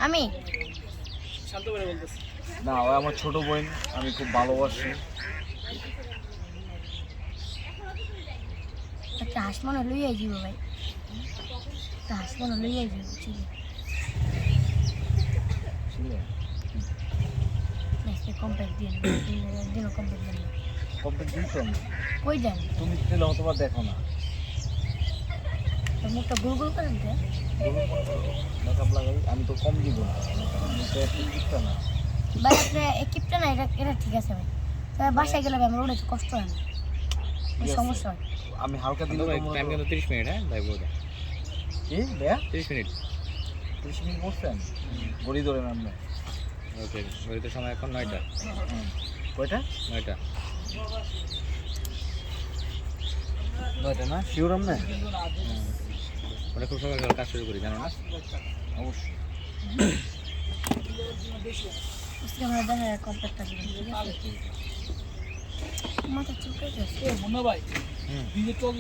আমি শান্ত করে বলতেছি। না, ও আমার ছোট বোন, আমি খুব ভালোবাসি। একটা হাঁস মনে লইয়াই যাব ভাই, একটা হাঁস মনে লইয়াই যাব চিলি বুঝলে? আজকে কমপ্লেট দিয়ে দিনও কমপ্লেট দেন না। কমপ্লিট দিতে আমি, কই দেন তুমি দিলে হয়তো দেখো না। তোর মুখটা গুল গুল করেন তো। মেকআপ লাগাই, আমি তো কম দিব না, মুখে একটু দিতে না। ভাই আপনি একিপটা না, এটা এটা ঠিক আছে ভাই, তবে বাসায় গেলে ভাই আমার ওটা কষ্ট হয় না, ওই সমস্যা হয়। আমি হালকা দিলে ভাই টাইম কিন্তু 30 মিনিট, হ্যাঁ ভাই বলে কি ভাইয়া 30 মিনিট। 30 মিনিট বলছেন? ঘড়ি ধরে নামবে। ওকে, ঘড়িতে সময় এখন 9টা। কয়টা? 9টা। 9টা না? শিওর আমনে? ওটা খুব সকাল সকাল কাজ শুরু করি, জানো না? অবশ্যই। আজকে আমার দেখা কমপ্লেটটা দিবেন, ঠিক আছে? মাথা চুলকাই গেছে। মুন্না ভাই, হুম। দিনে চল